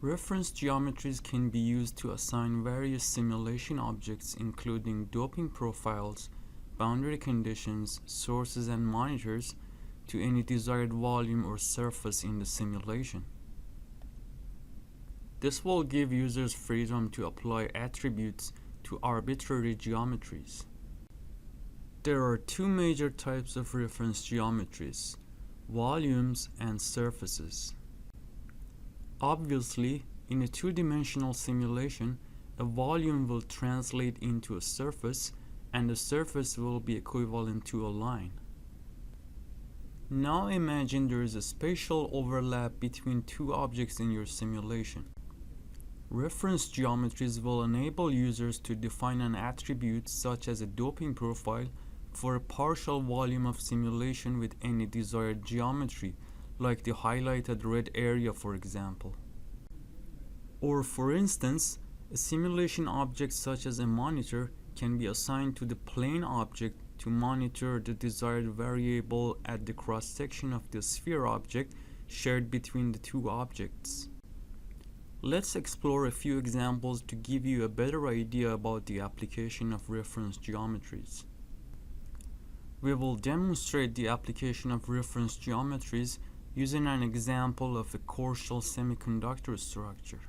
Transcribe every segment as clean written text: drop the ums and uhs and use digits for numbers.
Reference geometries can be used to assign various simulation objects including doping profiles, boundary conditions, sources and monitors to any desired volume or surface in the simulation. This will give users freedom to apply attributes to arbitrary geometries. There are two major types of reference geometries: volumes and surfaces. Obviously, in a two-dimensional simulation, a volume will translate into a surface, and the surface will be equivalent to a line. Now imagine there is a spatial overlap between two objects in your simulation. Reference geometries will enable users to define an attribute such as a doping profile for a partial volume of simulation with any desired geometry, like the highlighted red area, for example. Or for instance, a simulation object such as a monitor can be assigned to the plane object to monitor the desired variable at the cross-section of the sphere object shared between the two objects. Let's explore a few examples to give you a better idea about the application of reference geometries. We will demonstrate the application of reference geometries using an example of a core shell semiconductor structure.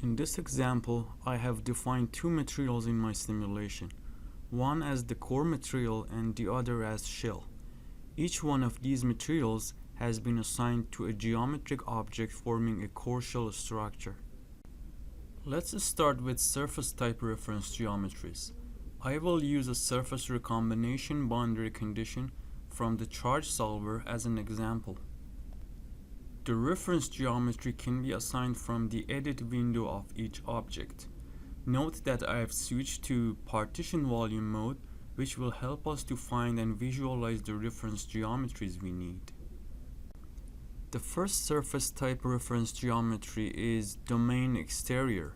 In this example, I have defined two materials in my simulation, one as the core material and the other as shell. Each one of these materials has been assigned to a geometric object forming a core shell structure. Let's start with surface type reference geometries. I will use a surface recombination boundary condition from the charge solver as an example. The reference geometry can be assigned from the edit window of each object. Note that I have switched to partition volume mode, which will help us to find and visualize the reference geometries we need. The first surface type reference geometry is domain exterior.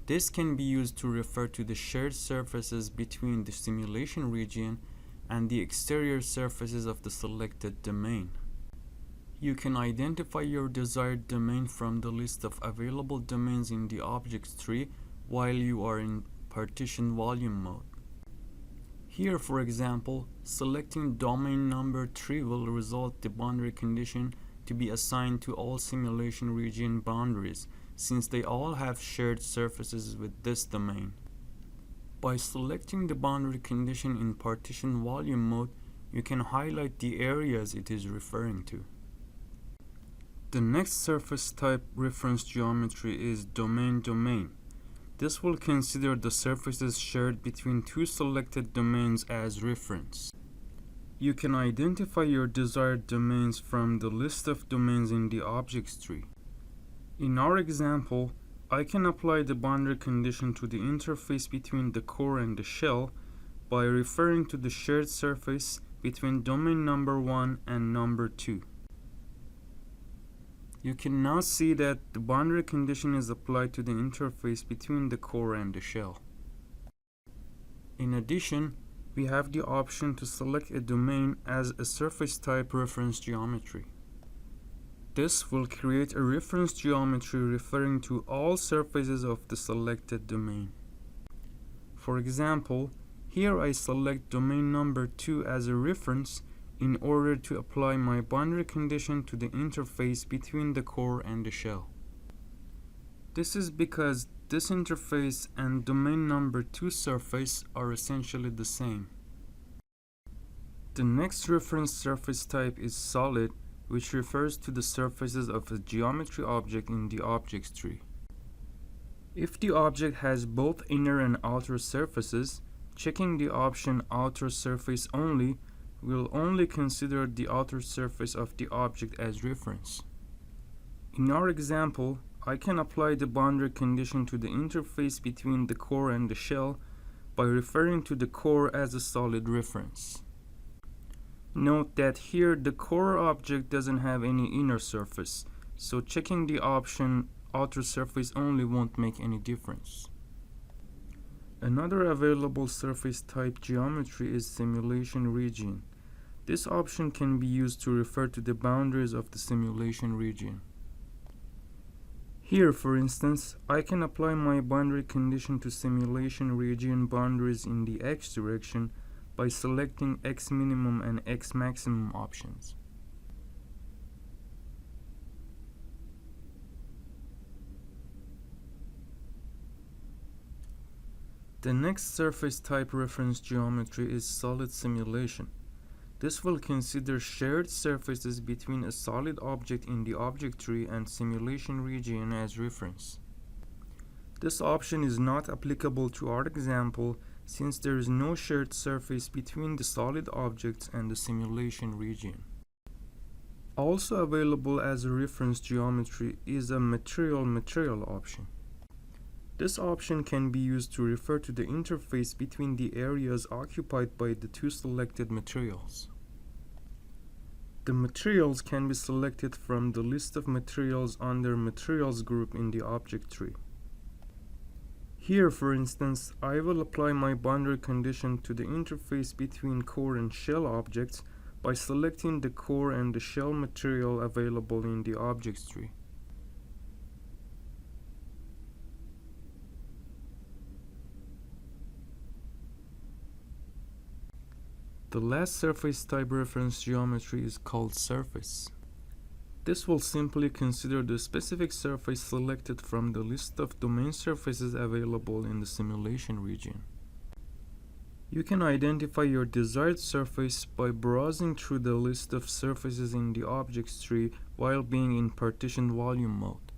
This can be used to refer to the shared surfaces between the simulation region and the exterior surfaces of the selected domain. You can identify your desired domain from the list of available domains in the objects tree while you are in partition volume mode. Here, for example, selecting domain number 3 will result the boundary condition to be assigned to all simulation region boundaries, since they all have shared surfaces with this domain. By selecting the boundary condition in partition volume mode, you can highlight the areas it is referring to. The next surface type reference geometry is domain-domain. This will consider the surfaces shared between two selected domains as reference. You can identify your desired domains from the list of domains in the objects tree. In our example, I can apply the boundary condition to the interface between the core and the shell by referring to the shared surface between domain number 1 and number 2. You can now see that the boundary condition is applied to the interface between the core and the shell. In addition, we have the option to select a domain as a surface type reference geometry. This will create a reference geometry referring to all surfaces of the selected domain. For example, here I select domain number 2 as a reference in order to apply my boundary condition to the interface between the core and the shell. This is because this interface and domain number 2 surface are essentially the same. The next reference surface type is solid, which refers to the surfaces of a geometry object in the objects tree. If the object has both inner and outer surfaces, checking the option outer surface only will only consider the outer surface of the object as reference. In our example, I can apply the boundary condition to the interface between the core and the shell by referring to the core as a solid reference. Note that here the core object doesn't have any inner surface, so checking the option outer surface only won't make any difference. Another available surface type geometry is simulation region. This option can be used to refer to the boundaries of the simulation region. Here, for instance, I can apply my boundary condition to simulation region boundaries in the x direction by selecting x minimum and x maximum options. The next surface type reference geometry is solid simulation. This will consider shared surfaces between a solid object in the object tree and simulation region as reference. This option is not applicable to our example since there is no shared surface between the solid objects and the simulation region. Also available as a reference geometry is a material option. This option can be used to refer to the interface between the areas occupied by the two selected materials. The materials can be selected from the list of materials under Materials group in the object tree. Here, for instance, I will apply my boundary condition to the interface between core and shell objects by selecting the core and the shell material available in the objects tree. The last surface type reference geometry is called surface. This will simply consider the specific surface selected from the list of domain surfaces available in the simulation region. You can identify your desired surface by browsing through the list of surfaces in the objects tree while being in partition volume mode.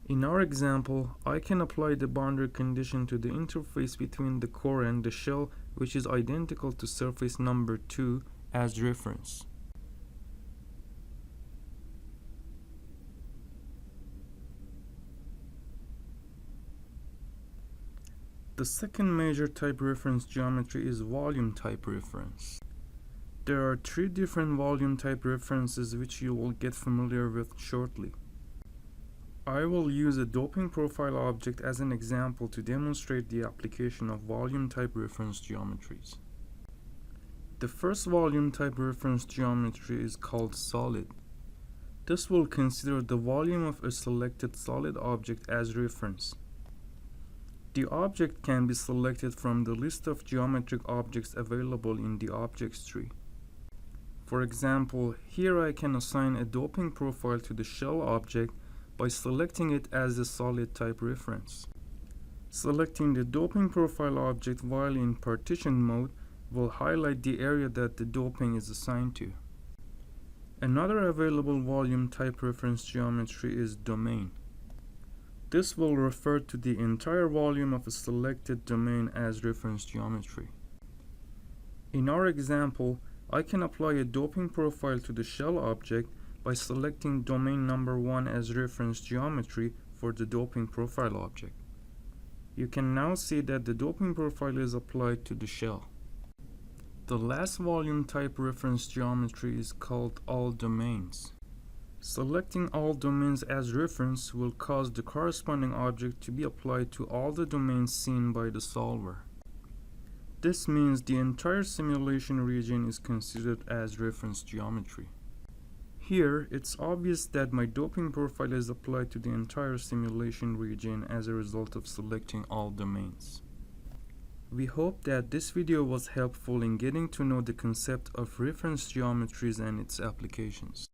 In our example, I can apply the boundary condition to the interface between the core and the shell, which is identical to surface number 2 as reference. The second major type reference geometry is volume type reference. There are 3 different volume type references which you will get familiar with shortly. I will use a doping profile object as an example to demonstrate the application of volume type reference geometries. The first volume type reference geometry is called solid. This will consider the volume of a selected solid object as reference. The object can be selected from the list of geometric objects available in the objects tree. For example, here I can assign a doping profile to the shell object by selecting it as a solid type reference. Selecting the doping profile object while in partition mode will highlight the area that the doping is assigned to. Another available volume type reference geometry is domain. This will refer to the entire volume of a selected domain as reference geometry. In our example, I can apply a doping profile to the shell object by selecting domain number 1 as reference geometry for the doping profile object. You can now see that the doping profile is applied to the shell. The last volume type reference geometry is called all domains. Selecting all domains as reference will cause the corresponding object to be applied to all the domains seen by the solver. This means the entire simulation region is considered as reference geometry. Here, it's obvious that my doping profile is applied to the entire simulation region as a result of selecting all domains. We hope that this video was helpful in getting to know the concept of reference geometries and its applications.